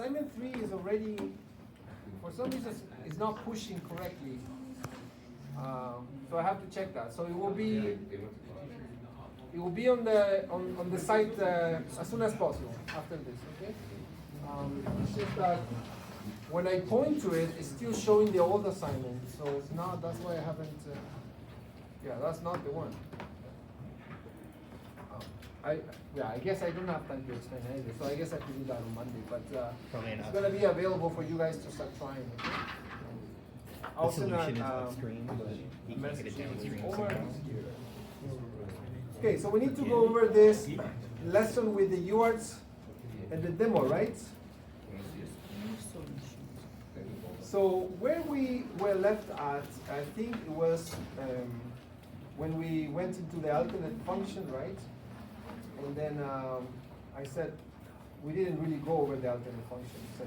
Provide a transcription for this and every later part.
assignment 3 is already, for some reason, it's not pushing correctly. So I have to check that. So it will be on the site as soon as possible after this. Okay. It's just that when I point to it, it's still showing the old assignment. So it's not. That's why I haven't. Yeah, that's not the one. I guess I don't have time to explain anything, so I guess I have to do that on Monday. But it's going to be available for you guys to start trying. Okay? The solution is upstream, but you can't get it downstream somehow. Okay, so we need to go over this lesson with the UARTs and the demo, right? So where we were left at, I think it was when we went into the alternate function, right? And then I said we didn't really go over the alternate function. So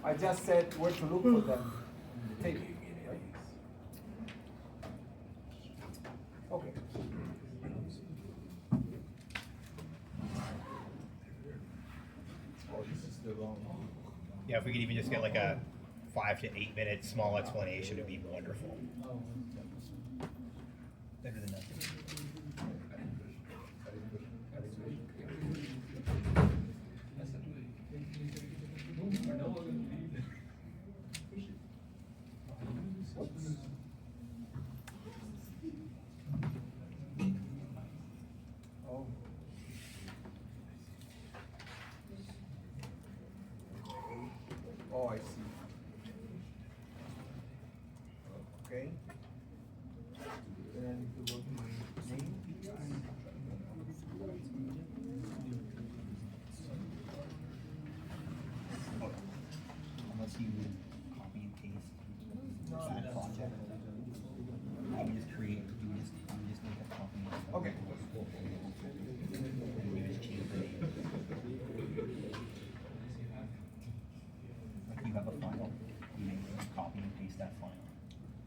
I just said where to look for them in the table, right? Okay. Oh, this is the wrong one. Yeah, if we could even just get like a 5 to 8 minute small explanation, it'd be wonderful. Better than nothing. Oh. Oh, I see. Okay. Then I need to go to my name. Unless you copy and paste that project. You would just create, you would just make a copy. Okay. You just change the name. Like you have a file, you make a copy and paste that file.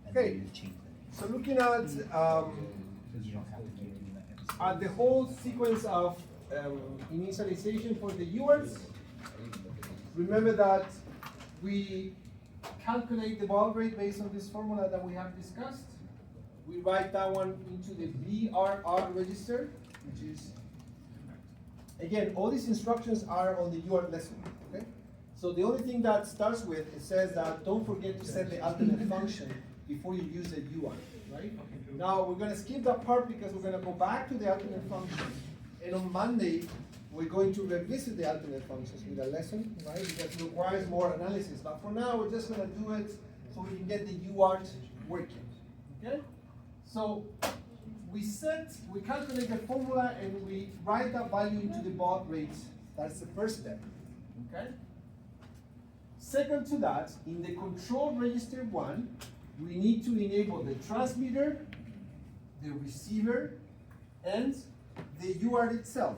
And Okay. then you just change the name. So looking at You don't have to keep doing that. the whole sequence of initialization for the UARTs, remember that we calculate the baud rate based on this formula that we have discussed. We write that one into the VRR register, which is, again, all these instructions are on the UART lesson, okay? So the only thing that starts with, it says that don't forget to set the alternate function before you use the UART, right? Now, we're gonna skip that part because we're gonna go back to the alternate function. And on Monday, we're going to revisit the alternate functions with a lesson, right? Because it requires more analysis. But for now, we're just gonna do it so we can get the UART working, okay? So we calculate the formula and we write that value into the baud rate. That's the first step, okay? Second to that, in the control register 1, we need to enable the transmitter, the receiver, and the UART itself.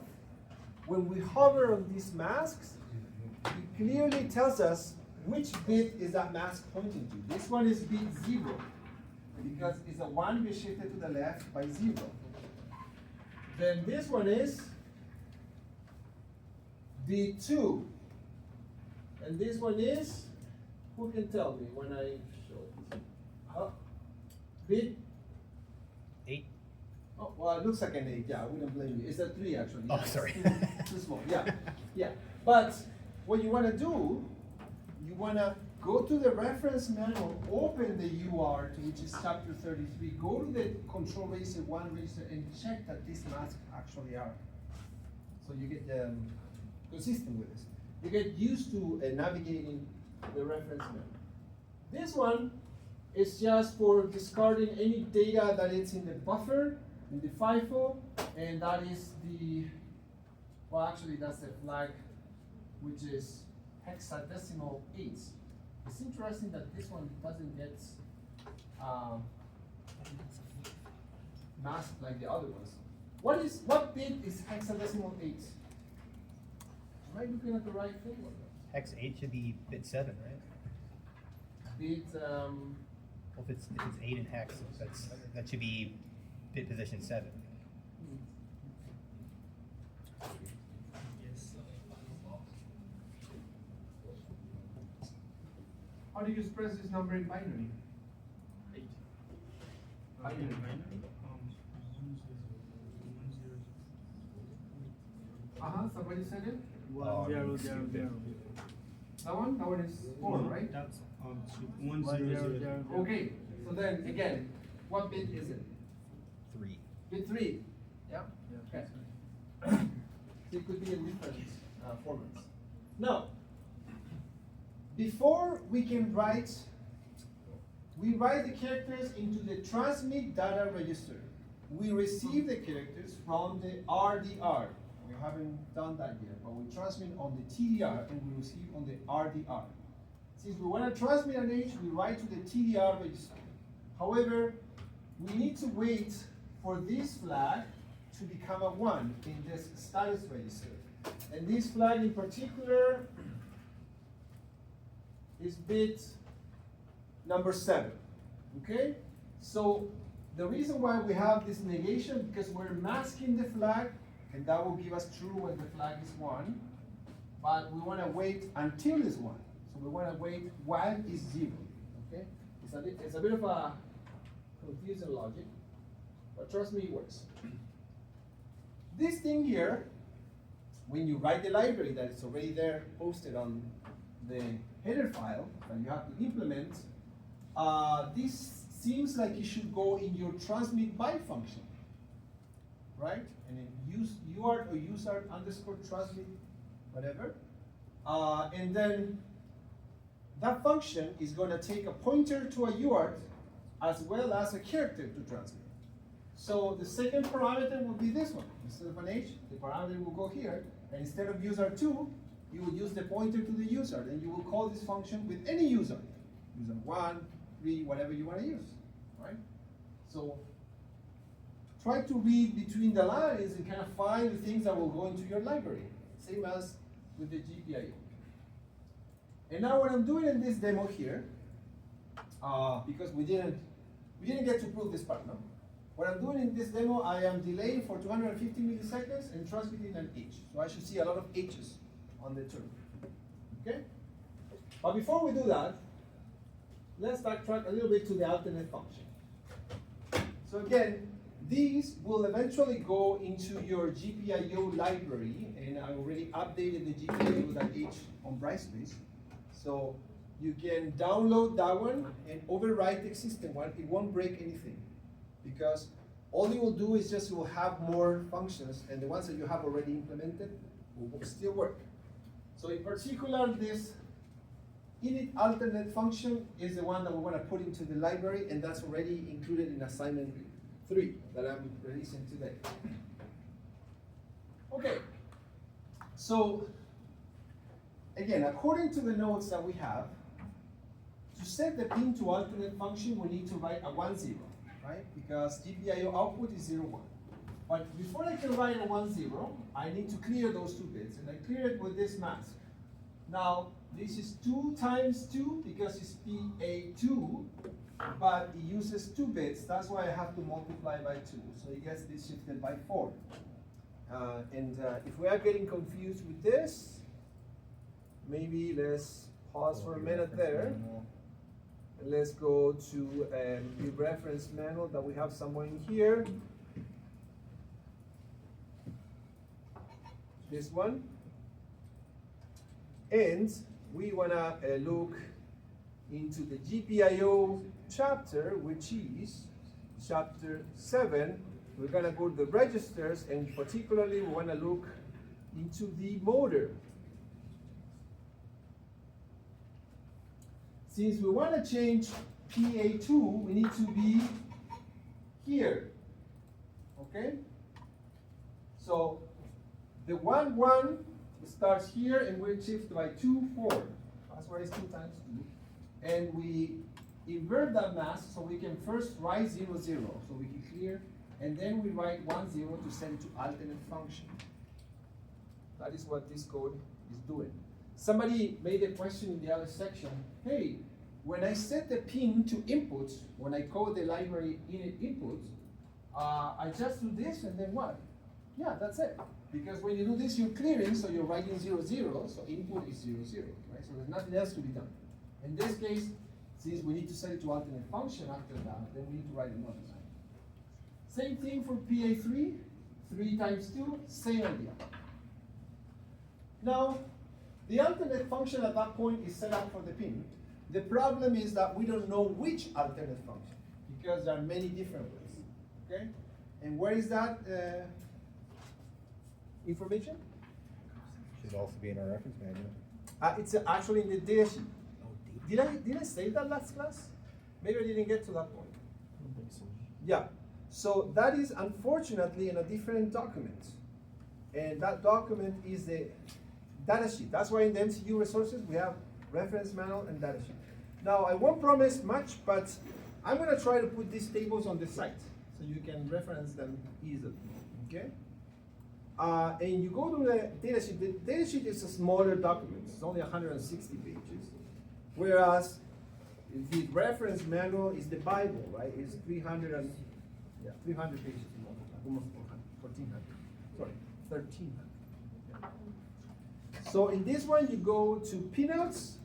When we hover on these masks, it clearly tells us which bit is that mask pointing to. This one is bit 0, because it's a 1 bit shifted to the left by 0. Then this one is bit 2. And this one is, who can tell me when I show it? Bit 8. Oh, well, it looks like an 8, yeah, I wouldn't blame you. It's a 3 actually. Oh, Yeah, sorry. it's too small, yeah. Yeah. But what you want to do, you want to go to the reference manual, open the UART, which is chapter 33, go to the control register 1 register and check that these masks actually are. So you get consistent with this. You get used to navigating the reference manual. This one is just for discarding any data that is in the buffer, in the FIFO, and that is the, well actually that's the flag, which is hexadecimal 8. It's interesting that this one doesn't get masked like the other ones. What bit is hexadecimal 8? Am I looking at the right thing or not? Hex 8 should be bit 7, right? Bit, Well, if it's 8 in hex, that should be bit position 7. How do you express this number in binary? 8. Binary. Somebody said it? 1 0 0 0. That one is 4, right? That's 1 0 0. Okay, so then again, what bit is it? 3. Bit 3. Yeah? Okay. So it could be in different formats. Now, before we can write, we write the characters into the transmit data register. We receive the characters from the RDR. We haven't done that yet, but we transmit on the TDR and we receive on the RDR. Since we want to transmit an H, we write to the TDR register. However, we need to wait for this flag to become a 1 in this status register. And this flag in particular is bit number 7. Okay? So the reason why we have this negation, because we're masking the flag, and that will give us true when the flag is 1. But we want to wait until it's 1. So we want to wait while it's 0. Okay? It's a bit of a confusing logic, but trust me, it works. This thing here, when you write the library that is already there posted on the header file that you have to implement, this seems like it should go in your transmit by function, right? And then use UART or USART underscore transmit, whatever. And then that function is going to take a pointer to a UART as well as a character to transmit. So the second parameter will be this one. Instead of an H, the parameter will go here. And instead of USART2, you will use the pointer to the USART. And you will call this function with any USART. USART1, 3, whatever you want to use, right? So try to read between the lines and kind of find the things that will go into your library. Same as with the GPIO. And now what I'm doing in this demo here, because we didn't get to prove this part, no? What I'm doing in this demo, I am delaying for 250 milliseconds and transmitting an H. So I should see a lot of H's on the term. Okay? But before we do that, let's backtrack a little bit to the alternate function. So again, these will eventually go into your GPIO library, and I already updated the GPIO.h on Brightspace. So you can download that one and overwrite the existing one. It won't break anything, because all you will do is just you will have more functions, and the ones that you have already implemented will still work. So in particular, this init alternate function is the one that we want to put into the library, and that's already included in assignment 3 that I'm releasing today. Okay, so again, according to the notes that we have, to set the pin to alternate function, we need to write a 1 0, right? Because GPIO output is 0 1. But before I can write a 1 0, I need to clear those 2 bits, and I clear it with this mask. Now, this is 2 times 2 because it's PA2, but it uses 2 bits. That's why I have to multiply by 2. So it gets this shifted by 4. If we are getting confused with this, maybe let's pause for a minute there. And let's go to the reference manual that we have somewhere in here. This one. And we want to look into the GPIO chapter, which is chapter 7. We're going to go to the registers, and particularly we want to look into the motor. Since we want to change PA2, we need to be here. Okay? So the 1 1 starts here, and we shift by 2 4. That's why it's 2 times 2. And we invert that mask so we can first write 0 0, so we can clear, and then we write 1 0 to set it to alternate function. That is what this code is doing. Somebody made a question in the other section. Hey, when I set the pin to inputs, when I code the library init inputs, I just do this and then what? Yeah, that's it. Because when you do this, you're clearing, so you're writing 0 0, so input is 0 0, right? So there's nothing else to be done. In this case, since we need to set it to alternate function after that, then we need to write another line. Same thing for PA3, 3 times 2, same idea. Now, the alternate function at that point is set up for the pin. The problem is that we don't know which alternate function, because there are many different ways, okay? And where is that information? Should also be in our reference manual. It's actually in the data sheet. Did I say that last class? Maybe I didn't get to that point. Yeah, so that is unfortunately in a different document. And that document is the data sheet. That's why in the MCU resources we have reference manual and data sheet. Now I won't promise much, but I'm gonna try to put these tables on the site so you can reference them easily, okay? And you go to the data sheet. The data sheet is a smaller document. It's only 160 pages. Whereas the reference manual is the Bible, right? It's 300 pages, almost 400, 1400. Sorry, 1300. So in this one, you go to pinouts,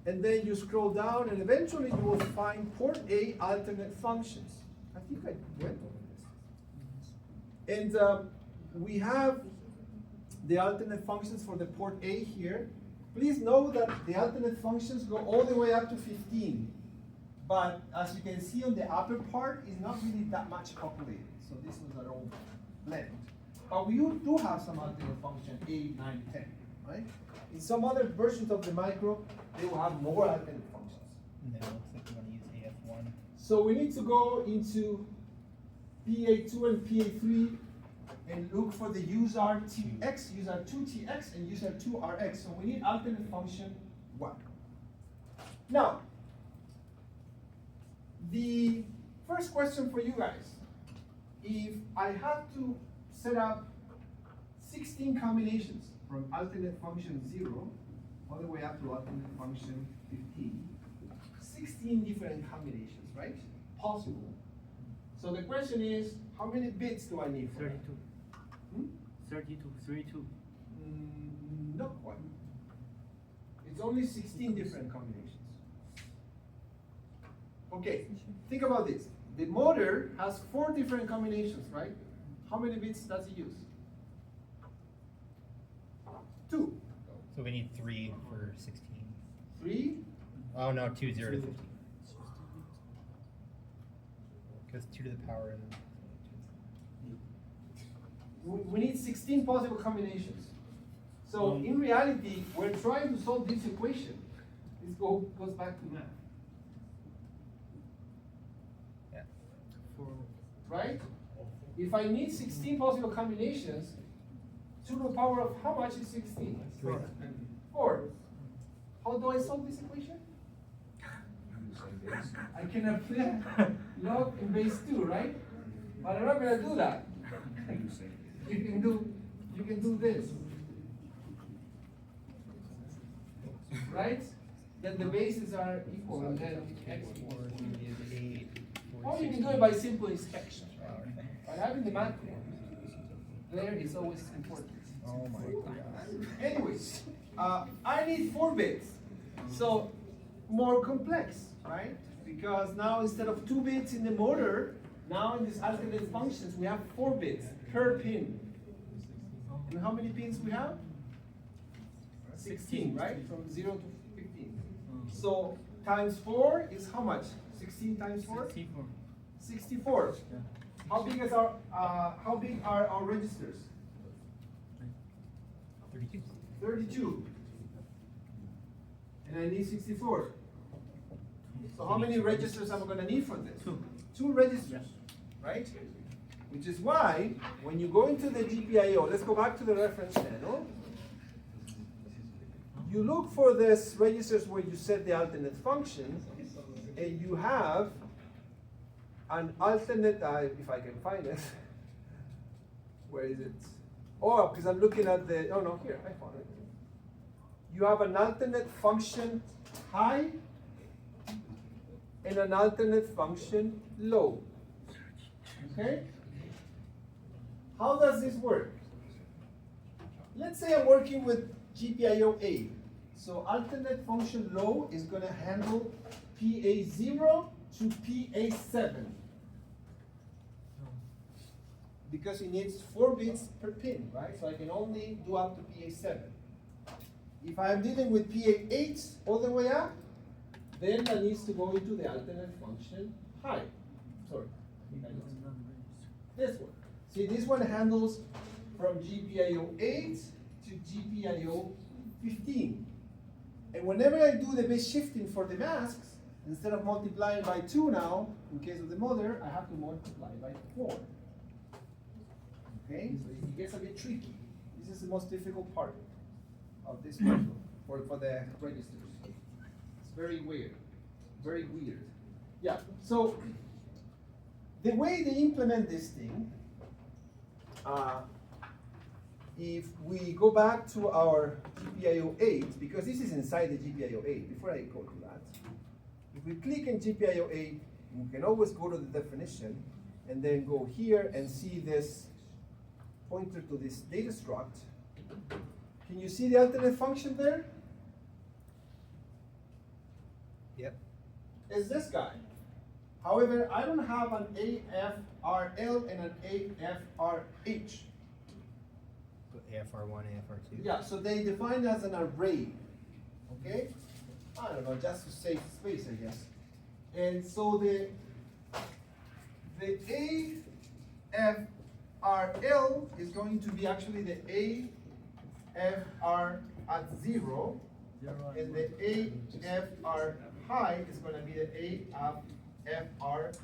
and then you scroll down, and eventually you will find port A alternate functions. I think I went over this. And we have the alternate functions for the port A here. Please know that the alternate functions go all the way up to 15. But as you can see on the upper part, it's not really that much populated. So these ones are all blend. But we do have some alternate function 8, 9, 10, right? In some other versions of the micro, they will have more alternate functions. And then it looks like you want to use AF1. So we need to go into PA2 and PA3 and look for the USR2TX, USR2TX, and USR2RX. So we need alternate function 1. Now, the first question for you guys, if I have to set up 16 combinations from alternate function 0 all the way up to alternate function 15, 16 different combinations, right? Possible. So the question is, how many bits do I need for that? 32. Hmm? 32. Not quite. It's only 16 different combinations. Okay, think about this. The motor has 4 different combinations, right? How many bits does it use? 2. So we need 3 for 16. 3? Oh no, 2, 0 to 15. Because 2 to the power and We need 16 possible combinations. So in reality, we're trying to solve this equation. This goes back to math. yeah. 4. Right? If I need 16 possible combinations, 2 to the power of how much is 16? 4. How do I solve this equation? I can apply log in base 2, right? But I'm not going to do that. You can do this. Right? Then the bases are equal and then x equals 8, or you can do it by simple inspection. But having the math there is always important. Oh my god. Anyways, I need 4 bits. So more complex, right? Because now instead of 2 bits in the motor, now in these alternate functions we have 4 bits per pin. And how many pins we have? 16, right? From 0 to 15. So times 4 is how much? 16 times 4? 64. 64. How big are our registers? 32. 32. And I need 64. So how many registers am I going to need for this? 2. 2 registers, right? Which is why, when you go into the GPIO, let's go back to the reference manual. You look for this registers where you set the alternate function, and you have an alternate, if I can find it. Where is it? Oh, because I'm looking at the, oh no, here, I found it. You have an alternate function high and an alternate function low. Okay? How does this work? Let's say I'm working with GPIO A. So alternate function low is gonna handle PA0 to PA7. Because it needs 4 bits per pin, right? So I can only do up to PA7. If I'm dealing with PA8 all the way up, then that needs to go into the alternate function high. Sorry, I think I lost it. This one. See, this one handles from GPIO 8 to GPIO 15. And whenever I do the bit shifting for the masks, instead of multiplying by 2 now, in case of the mother, I have to multiply by 4. Okay, so it gets a bit tricky. This is the most difficult part of this puzzle for the registers. It's very weird, very weird. Yeah, so the way they implement this thing, if we go back to our GPIO 8, because this is inside the GPIO 8, before I go to that, if we click in GPIO 8, we can always go to the definition and then go here and see this pointer to this data struct. Can you see the alternate function there? Yep. It's this guy. However, I don't have an AFRL and an AFRH. So AFR1, AFR2. Yeah, so they define as an array. Okay? I don't know, just to save space, I guess. And so the AFRL is going to be actually the AFR at 0, and the AFR high is going to be the AFR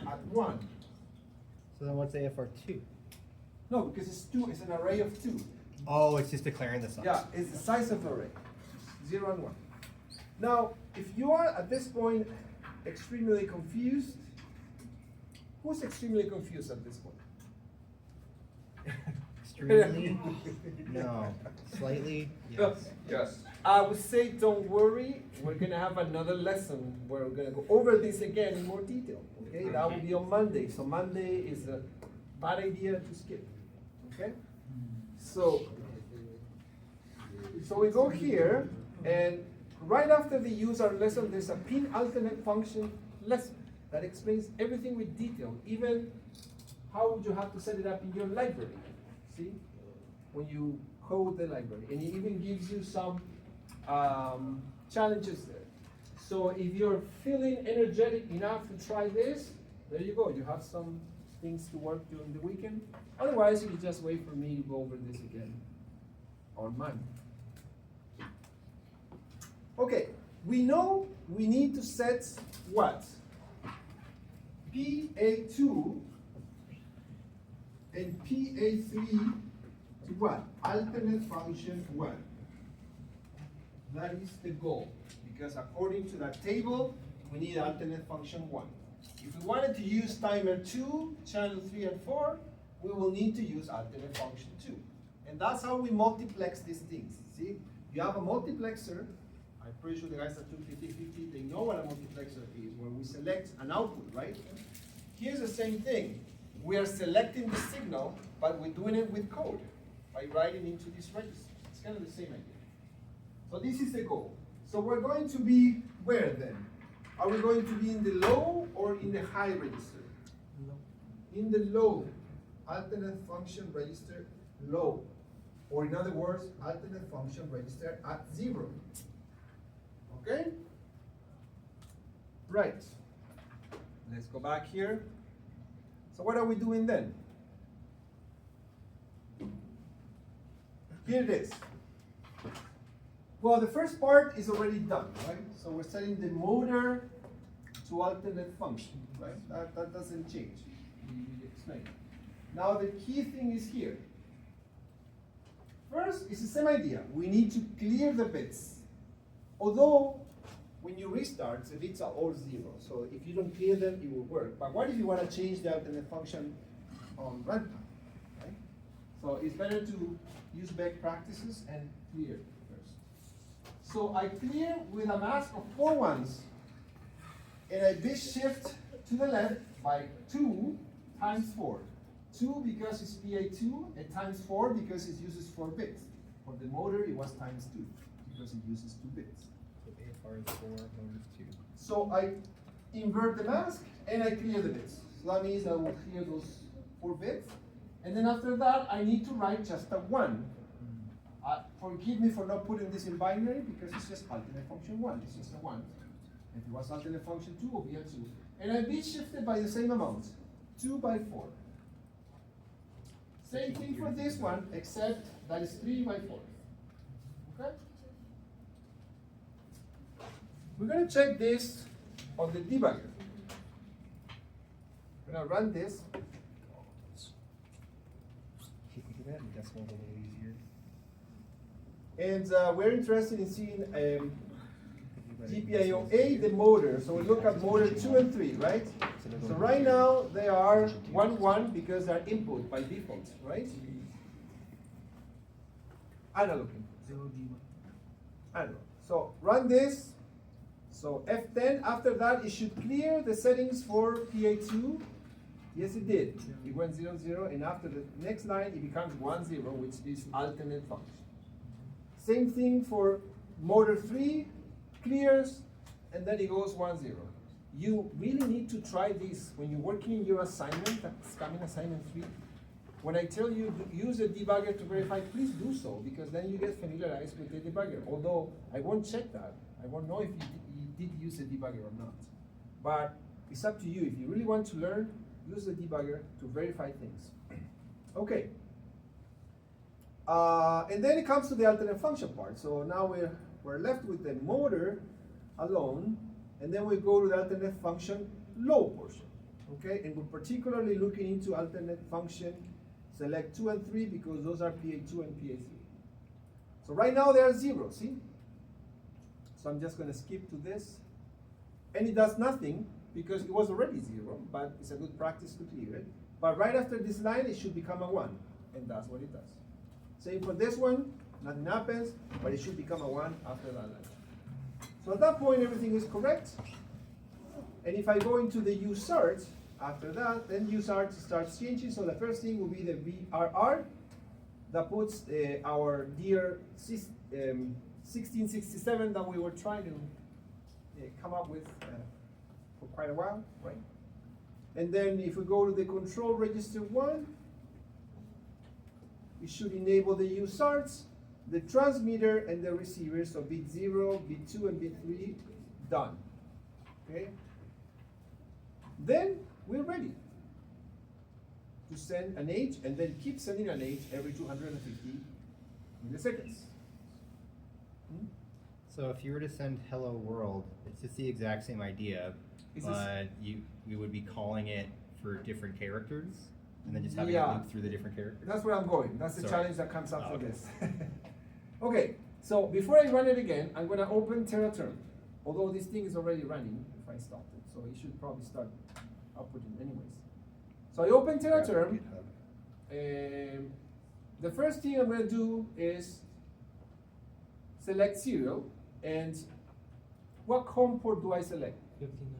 at 1. So then what's AFR2? No, because it's 2, it's an array of 2. Oh, it's just declaring the size. Yeah, it's the size of the array, 0 and 1. Now, if you are at this point extremely confused, who's extremely confused at this point? Extremely? No. Slightly? Yes. Yes. I would say don't worry, we're gonna have another lesson where we're gonna go over this again in more detail, okay? That will be on Monday, so Monday is a bad idea to skip, okay? So we go here, and right after the user lesson, there's a pin alternate function lesson that explains everything with detail, even how would you have to set it up in your library, see? When you code the library, and it even gives you some challenges there. So if you're feeling energetic enough to try this, there you go, you have some things to work during the weekend. Otherwise, you can just wait for me to go over this again on Monday. Okay, we know we need to set what? PA2 and PA3 to what? Alternate function 1. That is the goal, because according to that table, we need alternate function 1. If we wanted to use timer 2, channel 3 and 4, we will need to use alternate function 2. And that's how we multiplex these things. See, you have a multiplexer. I'm pretty sure the guys that took 50/50, they know what a multiplexer is, where we select an output, right? Here's the same thing. We are selecting the signal, but we're doing it with code by writing into this register. It's kind of the same idea. So this is the goal. So we're going to be where then? Are we going to be in the low or in the high register? Low. In the low. Alternate function register low. Or in other words, alternate function register at 0. Okay? Right. Let's go back here. So what are we doing then? Here it is. Well, the first part is already done, right? So we're setting the motor to alternate function, right? That doesn't change. We explained. Now the key thing is here. First, it's the same idea. We need to clear the bits. Although, when you restart, the bits are all 0. So if you don't clear them, it will work. But what if you want to change the alternate function on runtime, right? So it's better to use best practices and clear first. So I clear with a mask of 4 ones, and I bit shift to the left by 2 times 4. 2 because it's PA2, and times 4 because it uses 4 bits. For the motor, it was times 2. because it uses 2 bits. So AFR is 4, motors 2. So I invert the mask and I clear the bits. So that means I will clear those 4 bits. And then after that, I need to write just a 1. Forgive me for not putting this in binary because it's just alternate function 1. It's just a 1. If it was alternate function 2, it will be a 2. And I bit shifted by the same amount, 2 by 4. Same thing for this one, except that is 3 by 4. Okay? We're going to check this on the debugger. We're going to run this. Can you do that in decimals a little easier? And we're interested in seeing GPIO-A, the motor. So we look at motor 2 and 3, right? So right now they are 1, 1 because they're input by default, right? Analog input. 0 G1. Analog. So run this. So F10, after that it should clear the settings for PA2. Yes, it did. It went 0, 0, and after the next line it becomes 1, 0, which is alternate function. Same thing for motor 3, clears, and then it goes 1, 0. You really need to try this when you're working in your assignment, that's coming assignment 3. When I tell you to use a debugger to verify, please do so, because then you get familiarized with the debugger. Although I won't check that. I won't know if you did use a debugger or not. But it's up to you. If you really want to learn, use the debugger to verify things. Okay. And then it comes to the alternate function part. So now we're left with the motor alone, and then we go to the alternate function low portion. Okay, and we're particularly looking into alternate function select 2 and 3 because those are PA2 and PA3. So right now they are 0, see? So I'm just going to skip to this. And it does nothing because it was already 0, but it's a good practice to clear it. But right after this line, it should become a 1, and that's what it does. Same for this one, nothing happens, but it should become a 1 after that line. So at that point, everything is correct. And if I go into the USART, after that, then USART starts changing. So the first thing will be the VRR that puts our dear 1667 that we were trying to come up with for quite a while, right? And then if we go to the control register 1, it should enable the USARTs, the transmitter, and the receiver. So bit 0, bit 2, and bit 3, done. Okay? Then we're ready to send an H and then keep sending an H every 250 milliseconds. So if you were to send hello world, it's just the exact same idea, but we would be calling it for different characters and then just having it loop through the different characters. That's where I'm going. That's the challenge that comes up from okay. this. Okay, so before I run it again, I'm going to open TerraTerm. Although this thing is already running if I stopped it, so it should probably start outputting anyways. So I open TerraTerm. The first thing I'm going to do is select serial, and what COM port do I select? 59.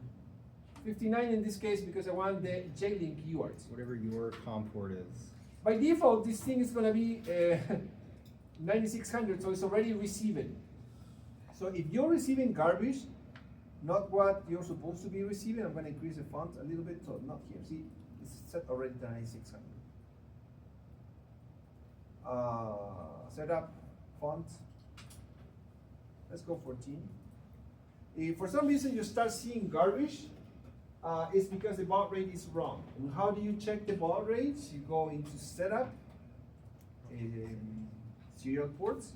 59 in this case because I want the J-Link UART. Whatever your COM port is. By default, this thing is going to be 9600, so it's already receiving. So if you're receiving garbage, not what you're supposed to be receiving, I'm going to increase the font a little bit, so not here. See, it's set already to 9600. Setup, font. Let's go 14. If for some reason you start seeing garbage, it's because the baud rate is wrong. And how do you check the baud rates? You go into setup, serial ports,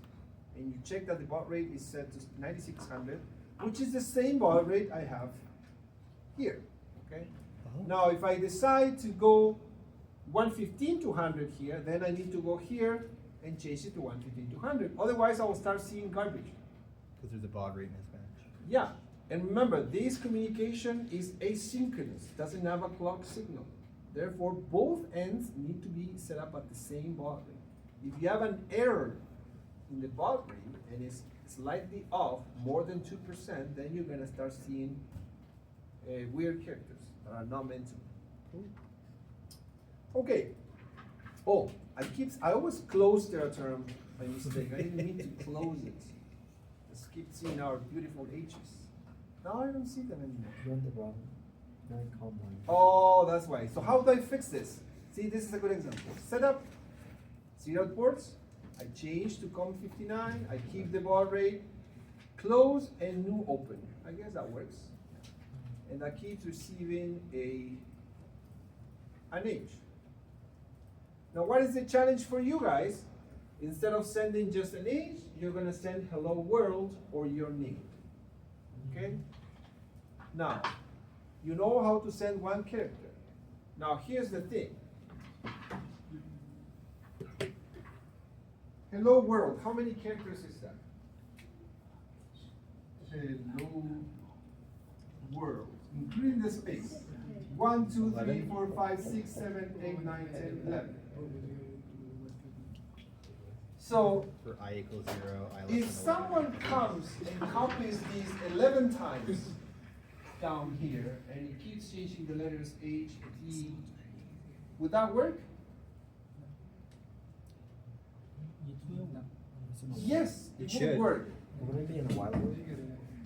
and you check that the baud rate is set to 9600, which is the same baud rate I have here. Okay. Now, if I decide to go 115 to 100 here, then I need to go here and change it to 115 to 100. Otherwise, I will start seeing garbage. Because there's a baud rate mismatch. Yeah, and remember, this communication is asynchronous, doesn't have a clock signal. Therefore, both ends need to be set up at the same baud rate. If you have an error in the baud rate and it's slightly off, more than 2%, then you're gonna start seeing weird characters that are not meant to be. Okay. Oh, I always close TerraTerm by mistake. I didn't mean to close it. seeing our beautiful H's. Now I don't see them anymore. You're on the wrong, non-com line. Oh, that's why. So how do I fix this? See, this is a good example. Setup, serial ports. I change to COM59. I keep the baud rate. Close and new open. I guess that works. And that keeps receiving an H. Now, what is the challenge for you guys? Instead of sending just an H, you're gonna send hello world or your name. Okay? Now, you know how to send one character. Now, here's the thing. Hello world, how many characters is that? Hello world, including the space. 1, 2, 3, 4, 5, 6, 7, 8, 9, 10, 11. So, For I equals 0, I less if than someone comes and copies these 11 times down here, and he keeps changing the letters H, T, would that work? Yes, It it should. would work. Wouldn't it be in a while loop?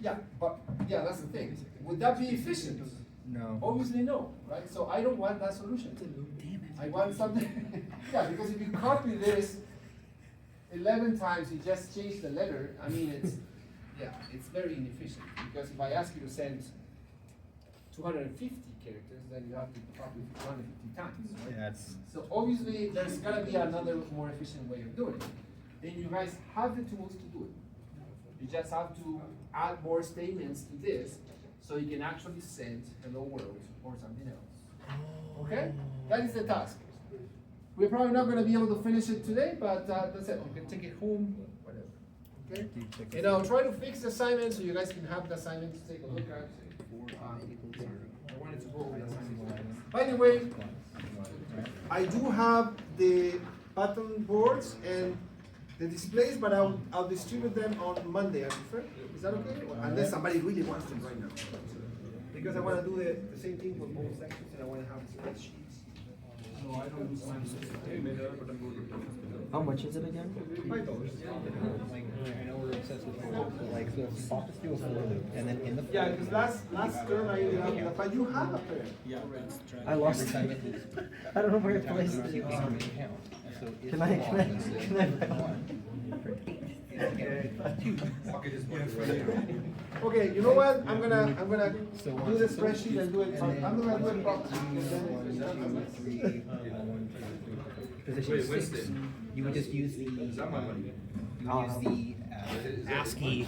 Yeah, but, yeah, that's the thing. Would that be efficient? No. Obviously no, right? So I don't want that solution. I want something, yeah, because if you copy this 11 times, you just change the letter, I mean, it's, yeah, it's very inefficient. Because if I ask you to send 250 characters, then you have to copy 250 times, right? Yeah, it's, So obviously, there's gotta be another more efficient way of doing it. Then you guys have the tools to do it. You just have to add more statements to this, so you can actually send hello world or something else. Okay? That is the task. We're probably not gonna be able to finish it today, but that's it. You can take it home, whatever. Okay? And I'll try to fix the assignment so you guys can have the assignment to take a look at. I wanted to go over the assignment. By the way, I do have the button boards and the displays, but I'll distribute them on Monday, I prefer. Is that okay? Unless somebody really wants them right now. Because I wanna do the same thing for both sections and I wanna have spreadsheets. So I don't lose time. How much is it again? $5. like, I know we're obsessed with forward, but like, so if you pop this to a for loop, and then in the for Yeah, loop, because last term I ended up, but you have a pair. I lost every it. time it is. I don't know where every it time it placed is, it. you can count. So if Can I, you can I, want this, can I buy one? Okay, you know what? I'm gonna So do one, the so spreadsheet and do it. and I'm then gonna do it one, properly. two, three, 1, 2, 3, 4. Position 6, you would just use the, ASCII,